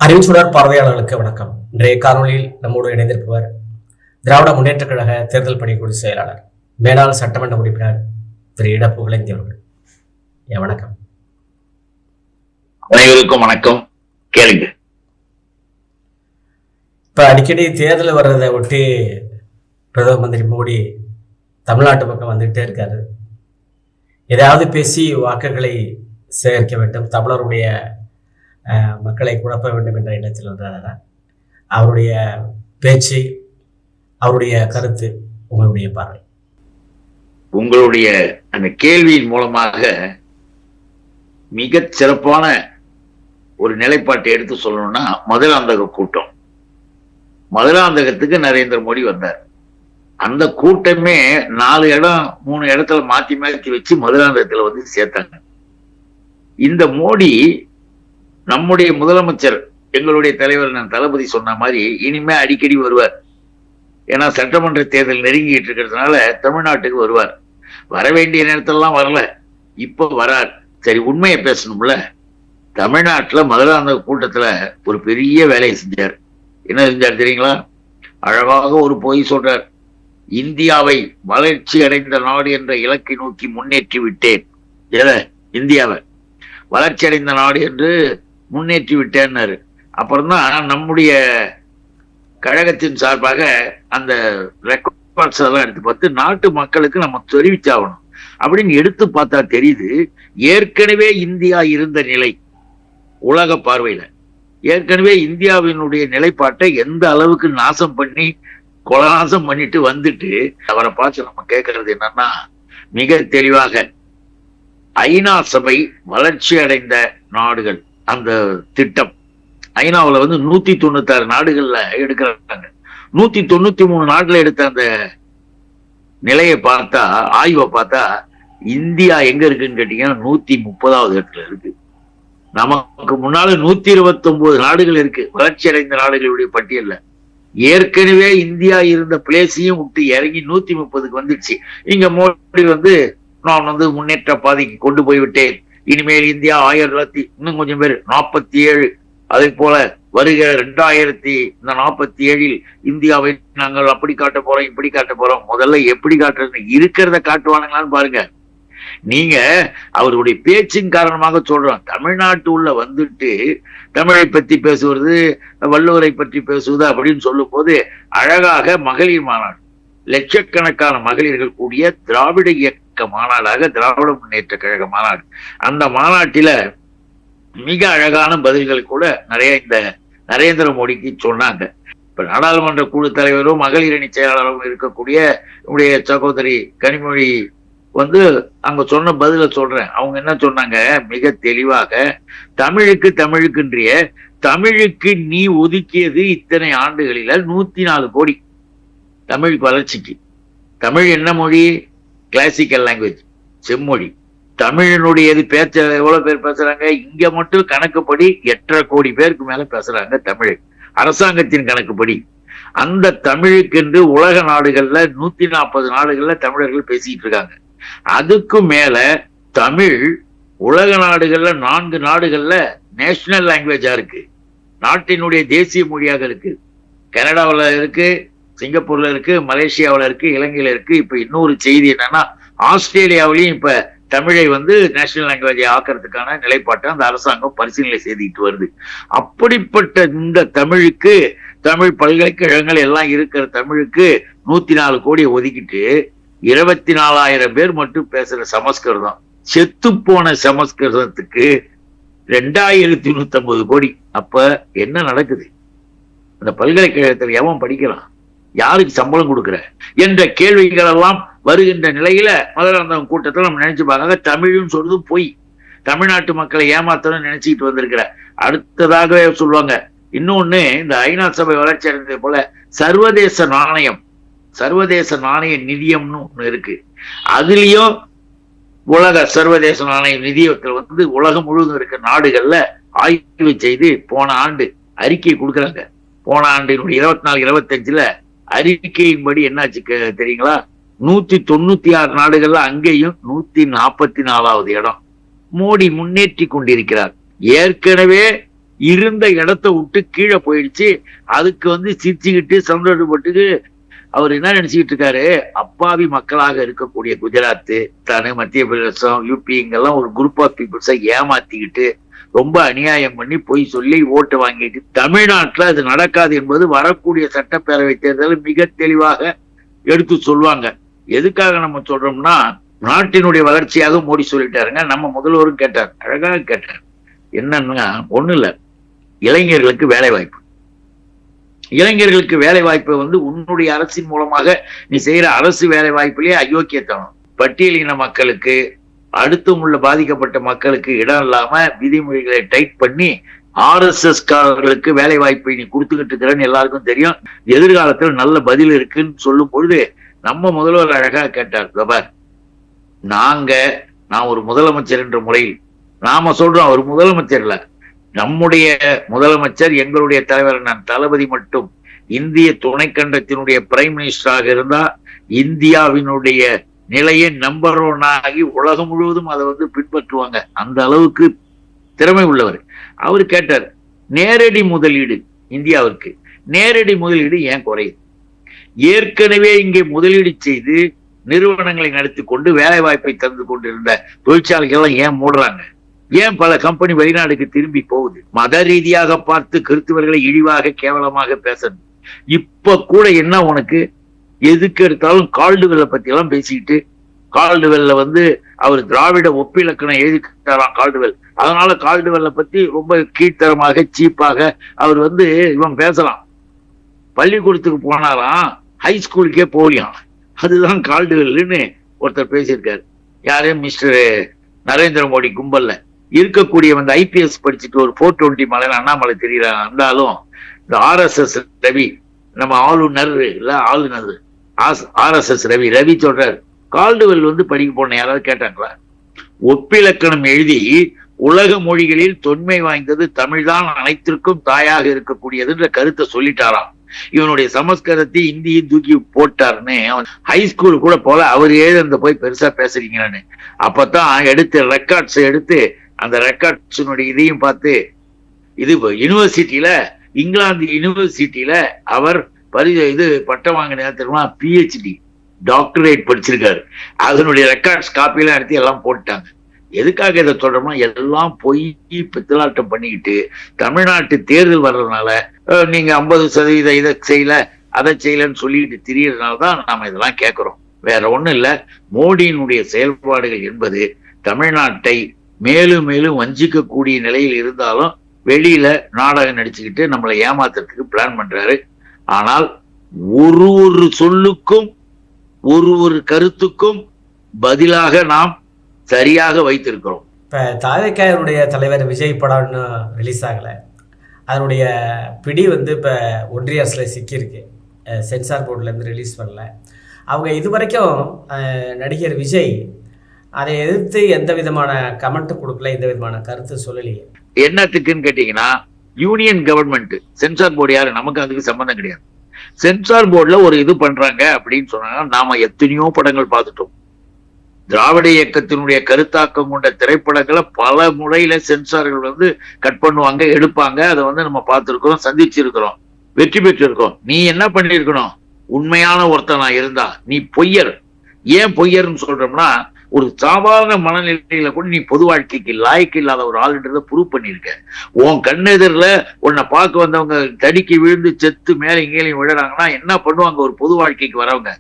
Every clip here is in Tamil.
அறிவுச்சுடர் பார்வையாளர்களுக்கு வணக்கம். இன்றைய காணொலியில் நம்மோடு இணைந்திருப்பவர் திராவிட முன்னேற்றக் கழக தேர்தல் பணிக்குழு செயலாளர், மேலாள் சட்டமன்ற உறுப்பினர் திரு இட புகழேந்தி அவர்கள். வணக்கம். அனைவருக்கும் வணக்கம். கேளுங்க. இப்ப அடிக்கடி தேர்தல் வர்றதை ஒட்டி பிரதம மந்திரி மோடி தமிழ்நாட்டு பக்கம் வந்துகிட்டே இருக்காரு. ஏதாவது பேசி வாக்குகளை சேகரிக்க வேண்டும், தமிழருடைய மக்களை குழப்ப வேண்டும் என்ற எண்ணத்தில் வந்தார். அவருடைய பேச்சு, அவருடைய கருத்து, உங்களுடைய பார்வை? உங்களுடைய அந்த கேள்வியின் மூலமாக மிக சிறப்பான ஒரு நிலைப்பாட்டை எடுத்து சொல்லணும்னா, மதுராந்தக கூட்டம். மதுராந்தகத்துக்கு நரேந்திர மோடி வந்தார். அந்த கூட்டமே 4 இடம் 3 இடத்துல மாத்தி மாத்தி வச்சு மதுராந்தகத்துல வந்து சேர்த்தாங்க. இந்த மோடி நம்முடைய முதலமைச்சர், எங்களுடைய தலைவர் தளபதி சொன்ன மாதிரி இனிமே அடிக்கடி வருவார். ஏன்னா சட்டமன்ற தேர்தல் நெருங்கிட்டு இருக்கிறதுனால தமிழ்நாட்டுக்கு வருவார். வர வேண்டிய நேரத்திலலாம் வரல, இப்ப வரார். சரி, உண்மையை பேசணும்ல. தமிழ்நாட்டுல மதுராந்தக கூட்டத்துல ஒரு பெரிய வேலையை செஞ்சார். என்ன செஞ்சார் தெரியுங்களா? அழகாக ஒரு பொய் சொல்றார். இந்தியாவை வளர்ச்சி அடைந்த நாடு என்ற இலக்கை நோக்கி முன்னேற்றி விட்டேன். இந்தியாவை வளர்ச்சி அடைந்த நாடு என்று முன்னேற்றி விட்டேன்னாரு. அப்புறம்தான் நம்முடைய கழகத்தின் சார்பாக அந்த ரெக்கார்ட்ஸ் எல்லாம் எடுத்து பார்த்து நாட்டு மக்களுக்கு நம்ம தெரிவிச்சாகணும் அப்படின்னு எடுத்து பார்த்தா தெரியுது, ஏற்கனவே இந்தியா இருந்த நிலை உலக பார்வையில ஏற்கனவே இந்தியாவினுடைய நிலைப்பாட்டை எந்த அளவுக்கு நாசம் பண்ணி கொலநாசம் பண்ணிட்டு வந்துட்டு அவரை பார்த்து நம்ம கேட்கறது என்னன்னா, மிக தெளிவாக ஐநா சபை வளர்ச்சி அடைந்த நாடுகள் அந்த திட்டம், ஐநாவில் 196 நாடுகள்ல எடுக்கிறாங்க. 193 நாடுல எடுத்த அந்த நிலையை பார்த்தா, ஆய்வை பார்த்தா, இந்தியா எங்க இருக்குன்னு கேட்டீங்கன்னா 130வது இடத்துல இருக்கு. நமக்கு முன்னால 129 நாடுகள் இருக்கு வளர்ச்சி அடைந்த நாடுகளுடைய பட்டியல்ல. ஏற்கனவே இந்தியா இருந்த பிளேஸையும் விட்டு இறங்கி 130க்கு வந்துடுச்சு. இங்க மோடி நான் முன்னேற்ற பாதைக்கு கொண்டு போய்விட்டேன், இனிமேல் இந்தியா 1000 இன்னும் கொஞ்சம் பேர் 47, அதே போல வருகிற 2047 இந்தியாவை நாங்கள் அப்படி காட்ட போறோம், இப்படி காட்ட போறோம். முதல்ல எப்படி காட்டுறது, இருக்கிறத காட்டுவானுங்களான்னு பாருங்க. நீங்க அவருடைய பேச்சின் காரணமாக சொல்றோம். தமிழ்நாட்டு உள்ள வந்துட்டு தமிழை பற்றி பேசுவது, வள்ளுவரை பற்றி பேசுவது அப்படின்னு சொல்லும் போது அழகாக மகளிர் மாநாடு, லட்சக்கணக்கான மகளிர்கள் கூடிய திராவிட இயக்க மாநாடாக திராவிட முன்னேற்ற கழக மாநாடு, அந்த மாநாட்டில மிக அழகான பதில்கள் கூட நிறைய இந்த நரேந்திர மோடிக்கு சொன்னாங்க. இப்ப நாடாளுமன்ற குழு தலைவரும் மகளிர் அணி செயலாளரும் இருக்கக்கூடிய நம்முடைய சகோதரி கனிமொழி அங்க சொன்ன பதில சொல்றேன். அவங்க என்ன சொன்னாங்க, மிக தெளிவாக, தமிழுக்குன்றிய தமிழுக்கு நீ ஒதுக்கியது இத்தனை ஆண்டுகளில 104 கோடி தமிழ் வளர்ச்சிக்கு. தமிழ் என்ன மொழி? கிளாசிக்கல் லாங்குவேஜ், செம்மொழி. தமிழினுடைய பேச்ச எவ்வளவு பேர் பேசுறாங்க? இங்க மட்டும் கணக்குப்படி 8.5 கோடி பேருக்கு மேல பேசுறாங்க தமிழ், அரசாங்கத்தின் கணக்குப்படி. அந்த தமிழுக்கென்று உலக நாடுகள்ல 140 நாடுகள்ல தமிழர்கள் பேசிட்டு இருக்காங்க. அதுக்கு மேல தமிழ் உலக நாடுகள்ல 4 நாடுகள்ல நேஷனல் லாங்குவேஜா இருக்கு, நாட்டினுடைய தேசிய மொழியாக இருக்கு. கனடாவில் இருக்கு, சிங்கப்பூர்ல இருக்கு, மலேசியாவில் இருக்கு, இலங்கையில இருக்கு. இப்ப இன்னொரு செய்தி என்னன்னா, ஆஸ்திரேலியாவிலையும் இப்ப தமிழை நேஷனல் லாங்குவேஜை ஆக்கிறதுக்கான நிலைப்பாட்டை அந்த அரசாங்கம் பரிசீலனை செய்துட்டு வருது. அப்படிப்பட்ட இந்த தமிழுக்கு, தமிழ் பல்கலைக்கழகங்கள் எல்லாம் இருக்கிற தமிழுக்கு 104 கோடியை ஒதுக்கிட்டு 24,000 பேர் மட்டும் பேசுற சமஸ்கிருதம், செத்து போன சமஸ்கிருதத்துக்கு 2150 கோடி. அப்ப என்ன நடக்குது? அந்த பல்கலைக்கழகத்தில் எவன் படிக்கிறான், யாருக்கு சம்பளம் கொடுக்குற என்ற கேள்விகள் எல்லாம் வருகின்ற நிலையில மதுராந்தகம் கூட்டத்தில் நம்ம நினைச்சு பார்க்காங்க. தமிழ்னு சொல்றது பொய், தமிழ்நாட்டு மக்களை ஏமாத்தணும்னு நினைச்சுக்கிட்டு வந்திருக்கிற. அடுத்ததாகவே சொல்லுவாங்க இன்னொன்னு, இந்த ஐநா சபை வளர்ச்சி அடைந்தது போல சர்வதேச நாணயம், சர்வதேச நாணய நிதியம்னு ஒண்ணு இருக்கு. அதுலயும் உலக சர்வதேச நாணய நிதியத்தில் உலகம் முழுவதும் இருக்க நாடுகள்ல ஆய்வு செய்து போன ஆண்டு அறிக்கை கொடுக்குறாங்க. போன ஆண்டினுடைய 24-25 அறிக்கையின்படி என்னாச்சு தெரியுங்களா? 196 நாடுகள்ல அங்கேயும் 144வது இடம் மோடி முன்னேற்றி கொண்டிருக்கிறார். ஏற்கனவே இருந்த இடத்த விட்டு கீழே போயிடுச்சு. அதுக்கு வந்து சிரிச்சுக்கிட்டு சந்தோஷப்பட்டு அவர் என்ன நினைச்சுக்கிட்டு இருக்காரு, அப்பாவி மக்களாக இருக்கக்கூடிய குஜராத், மத்திய பிரதேசம், யூபி இங்கெல்லாம் ஒரு குரூப் ஆஃப் பீப்புள்ஸை ஏமாத்திக்கிட்டு ரொம்ப அநியாயம் பண்ணி பொய் சொல்லி ஓட்டு வாங்கிட்டு, தமிழ்நாட்டுல அது நடக்காது என்பது வரக்கூடிய சட்டப்பேரவை தேர்தலில் மிக தெளிவாக எடுத்து சொல்லுவாங்க. எதுக்காக நம்ம சொல்றோம்னா, நாட்டினுடைய வளர்ச்சியாக மோடி சொல்லிட்டாருங்க. நம்ம முதல்வரும் கேட்டார், அழகாக கேட்டார். என்னன்னா ஒண்ணு இல்ல, இளைஞர்களுக்கு வேலை வாய்ப்பு. இளைஞர்களுக்கு வேலை வாய்ப்பை வந்து உன்னுடைய அரசின் மூலமாக நீ செய்யற அரசு வேலை வாய்ப்பிலேயே அயோக்கியத்தனம். பட்டியலின மக்களுக்கு, அடுத்தும் உள்ள பாதிக்கப்பட்ட மக்களுக்கு இடம் இல்லாம விதிமுறைகளை டைட் பண்ணி RSS காரர்களுக்கு வேலை வாய்ப்பை நீ கொடுத்துக்கிட்டு இருக்கிறன்னு எல்லாருக்கும் தெரியும். எதிர்காலத்தில் நல்ல பதில் இருக்குன்னு சொல்லும் பொழுது நம்ம முதல்வர் அழகா கேட்டார், பாபார் நான் ஒரு முதலமைச்சர் என்ற முறையில் நாம சொல்றோம், அவர் முதலமைச்சர் இல்ல, நம்முடைய முதலமைச்சர் எங்களுடைய தலைவர் நான் தளபதி மட்டும் இந்திய துணைக்கண்டத்தினுடைய பிரைம் மினிஸ்டராக இருந்தா இந்தியாவினுடைய நிலையை நம்பர் 1 ஆகி உலகம் முழுவதும் அதை வந்து பின்பற்றுவாங்க. அந்த அளவுக்கு திறமை உள்ளவர். அவர் கேட்டார், நேரடி முதலீடு இந்தியாவிற்கு நேரடி முதலீடு ஏன் குறையுது? ஏற்கனவே இங்கே முதலீடு செய்து நிறுவனங்களை நடத்தி கொண்டு வேலை வாய்ப்பை தந்து கொண்டிருந்த தொழிற்சாலைகள் ஏன் மூடுறாங்க? ஏன் பல கம்பெனி வெளிநாடுக்கு திரும்பி போகுது? மத ரீதியாக பார்த்து கிறிஸ்துவர்களை இழிவாக கேவலமாக பேசணும். இப்ப கூட என்ன உனக்கு எதுக்கு எடுத்தாலும் கால்டுவெல்ல பத்தி எல்லாம் பேசிக்கிட்டு, கால்டுவெல்ல வந்து அவர் திராவிட ஒப்பிலக்கணம் எழுதிக்கிட்டாராம் கால்டுவெல். அதனால கால்டுவெல்ல பத்தி ரொம்ப கீழ்த்தரமாக சீப்பாக அவர் வந்து இவன் பேசலாம். பள்ளிக்கூடத்துக்கு போனாராம், ஹை ஸ்கூலுக்கே போலியாம். அதுதான் கால்டுவெல்னு ஒருத்தர் பேசியிருக்காரு. யாரு? மிஸ்டர் நரேந்திர மோடி கும்பல்ல இருக்கக்கூடிய வந்து IPS படிச்சுட்டு ஒரு 420 மலைன்னு அண்ணாமலை தெரியறாங்க. இருந்தாலும் இந்த RSS ரவி, நம்ம ஆளுநர் இல்ல ஆளுநர் RSS ரவி சொல்றாரு, கால்டுவெல் வந்து படிக்க போன யாராவது கேட்டாங்களா? ஒப்பிலக்கணம் எழுதி உலக மொழிகளில் தொன்மை வாய்ந்தது தமிழ்தான் அனைத்திற்கும் தாயாக இருக்கக்கூடியதுன்ற கருத்தை சொல்லிட்டாராம். இவனுடைய சமஸ்கிருதத்தை இந்தியும் தூக்கி போட்டாருன்னு ஹை ஸ்கூல் கூட போல அவர் அந்த போய் பெருசா பேசுறீங்கன்னு. அப்பதான் எடுத்து ரெக்கார்ட்ஸ் எடுத்து அந்த ரெக்கார்ட்ஸினுடைய இதையும் பார்த்து, இது யூனிவர்சிட்டியில, இங்கிலாந்து யூனிவர்சிட்டியில அவர் பட்டம் வாங்கின தெரியுமா? PhD டாக்டரேட் படிச்சிருக்காரு. அதனுடைய ரெக்கார்ட்ஸ் காப்பியெல்லாம் எடுத்து எல்லாம் போட்டாங்க. எதுக்காக இதை சொல்றோம்னா, எல்லாம் பொய் பித்தலாட்டம் பண்ணிக்கிட்டு தமிழ்நாட்டு தேர்தல் வர்றதுனால நீங்க 50% இதை செய்யல அதை செய்யலன்னு சொல்லிட்டு திரியறதுனாலதான் நாம இதெல்லாம் கேட்கிறோம். வேற ஒண்ணும் இல்ல. மோடியினுடைய செயல்பாடுகள் என்பது தமிழ்நாட்டை மேலும் மேலும் வஞ்சிக்கக்கூடிய நிலையில் இருந்தாலும் வெளியில நாடகம் நடிச்சுக்கிட்டு நம்மளை ஏமாத்துறதுக்கு பிளான் பண்றாரு. ஆனால் ஒரு சொல்லுக்கும் ஒரு கருத்துக்கும் பதிலாக நாம் சரியாக வைத்திருக்கிறோம். இப்ப தாவேக்காவுடைய தலைவர் விஜய் படம்னு ரிலீஸ் ஆகல, அதனுடைய பிடி வந்து இப்ப ஒன்றிய அரசுல சிக்கியிருக்கு. சென்சார் போர்டுல இருந்து ரிலீஸ் பண்ணல. அவங்க இதுவரைக்கும் நடிகர் விஜய் அதை எதிர்த்து எந்த விதமான கமெண்ட் கொடுக்கல, எந்த விதமான கருத்து சொல்லலையே. என்னத்துக்குன்னு கேட்டீங்கன்னா, யூனியன் கவர்மெண்ட் சென்சார் போர்டு யாரு? நமக்கு அதுக்கு சம்பந்தம் கிடையாது. சென்சார் போர்டுல ஒரு இது பண்றாங்க அப்படின்னு சொன்னாங்க. நாம எத்தனையோ படங்கள் பார்த்துட்டோம். திராவிட இயக்கத்தினுடைய கருத்தாக்கம் கொண்ட திரைப்படங்களை பல முறையில சென்சார்கள் வந்து கட் பண்ணுவாங்க, எடுப்பாங்க. அதை வந்து நம்ம பார்த்திருக்கிறோம், சந்திச்சிருக்கிறோம், வெற்றி பெற்றிருக்கோம். நீ என்ன பண்ணிருக்கணும்? உண்மையான ஒருத்தனா இருந்தா நீ பொய்யர். ஏன் பொய்யர்னு சொல்றோம்னா, ஒரு சாதாரண மனநிலையில கூட நீ பொது வாழ்க்கைக்கு லாய்க்கு இல்லாத ஒரு ஆளுன்றத ப்ரூவ் பண்ணிருக்க. உன் கண்ணெதிரில உன்னை பார்க்க வந்தவங்க தடிக்கி விழுந்து செத்து மேலே இங்கேயும் விழுறாங்கன்னா என்ன பண்ணுவாங்க? ஒரு பொது வாழ்க்கைக்கு வரவங்க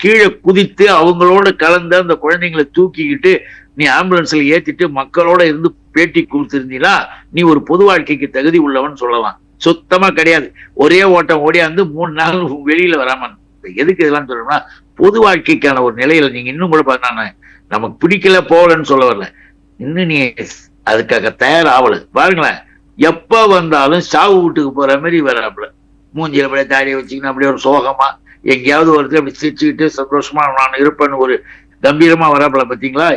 கீழே குதித்து அவங்களோட கலந்து அந்த குழந்தைங்களை தூக்கிக்கிட்டு நீ ஆம்புலன்ஸ்ல ஏத்திட்டு மக்களோட இருந்து பேட்டி கொடுத்திருந்தீங்களா, நீ ஒரு பொது வாழ்க்கைக்கு தகுதி உள்ளவன் சொல்லலாம். சுத்தமா கிடையாது. ஒரே ஓட்டம் ஓடியாந்து 3 நாள் வெளியில வராம. எதுக்கு இதெல்லாம் சொல்றோம்னா, பொது வாழ்க்கைக்கான ஒரு நிலையில நீங்க இன்னும் கூட பார்த்தா, நமக்கு பிடிக்கல போகலன்னு சொல்ல வரல, இன்னும் நீ அதுக்காக தயாராகல. பாருங்களேன், எப்ப வந்தாலும் சாவு வீட்டுக்கு போற மாதிரி வராப்புல, மூஞ்சில அப்படியே தாடியை வச்சுக்கின்னு அப்படியே ஒரு சோகமா எங்கேயாவது ஒருத்தர் அப்படி சிரிச்சுக்கிட்டு சந்தோஷமா நான் இருப்பேன்னு ஒரு கம்பீரமா வராப்புல. பார்த்தீங்களா?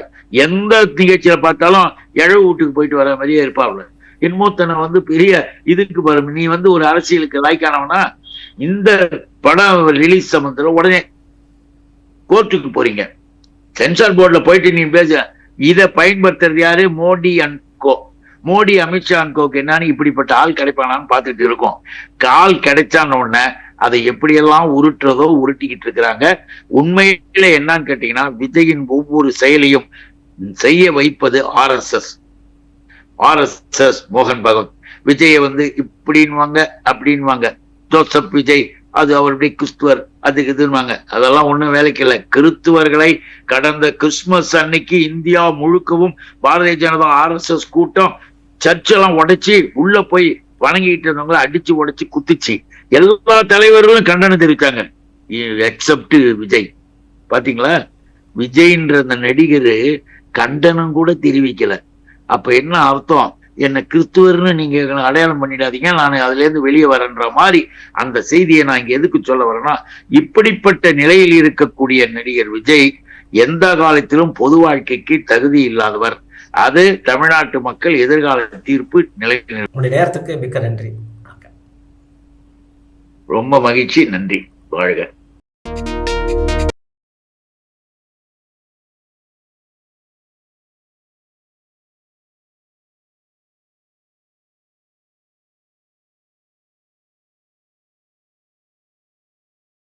எந்த நிகழ்ச்சியில பார்த்தாலும் இழவு வீட்டுக்கு போயிட்டு வர மாதிரியே இருப்பாப்புல. இன்னொருத்தனை வந்து பெரிய இதுக்கு பாரு, நீ வந்து ஒரு அரசியலுக்கு லாய்க்கானவனா, இந்த படம் ரிலீஸ் சம்பந்தத்துல உடனே கோர்ட்டுக்கு போறீங்க. சென்சார் போர்டுல போயிட்டு நீ பேச, இதை பயன்படுத்துறது யாரு? மோடி அண்ட் கோ. மோடி அமித்ஷான்கோக்கு என்னன்னு இப்படிப்பட்ட ஆள் கிடைப்பானான்னு பார்த்துட்டு இருக்கோம். ஆள் கிடைச்சான உடனே அதை எப்படியெல்லாம் உருட்டுறதோ உருட்டிக்கிட்டு இருக்கிறாங்க. உண்மையில என்னன்னு கேட்டீங்கன்னா, விஜயின் ஒவ்வொரு செயலையும் செய்ய வைப்பது ஆர்எஸ்எஸ் மோகன் பகவத். விஜய இப்படின்வாங்க அப்படின்வாங்க. ஜோசப் விஜய் அது அவருடைய கிறிஸ்துவர், அதுக்கு இதுவாங்க. அதெல்லாம் ஒண்ணும் வேலைக்கு இல்லை. கிறிஸ்துவர்களை கடந்த கிறிஸ்துமஸ் அன்னைக்கு இந்தியா முழுக்கவும் பாரதிய ஜனதா RSS கூட்டம் சர்ச்செல்லாம் உடைச்சி உள்ள போய் வணங்கிட்டு இருந்தவங்களை அடிச்சு உடைச்சு குத்துச்சு. எல்லா தலைவர்களும் கண்டனம் தெரிவித்தாங்க, எக்ஸப்ட் விஜய். பாத்தீங்களா, விஜய்ன்ற அந்த நடிகர் கண்டனம் கூட தெரிவிக்கல. அப்ப என்ன அர்த்தம்? என்ன கிறிஸ்துவர்னு நீங்க அடையாளம் பண்ணிடாதீங்க, நான் அதுல இருந்து வெளியே வரேன்ற மாதிரி அந்த செய்தியை நான் இங்க எதுக்கு சொல்ல வரேன்னா, இப்படிப்பட்ட நிலையில் இருக்கக்கூடிய நடிகர் விஜய் எந்த காலத்திலும் பொது வாழ்க்கைக்கு தகுதி இல்லாதவர். அது தமிழ்நாட்டு மக்கள் எதிர்கால தீர்ப்பு நிலையில். உங்களுடைய நேரத்துக்கு மிக்க நன்றி. ரொம்ப மகிழ்ச்சி, நன்றி, வாழ்க.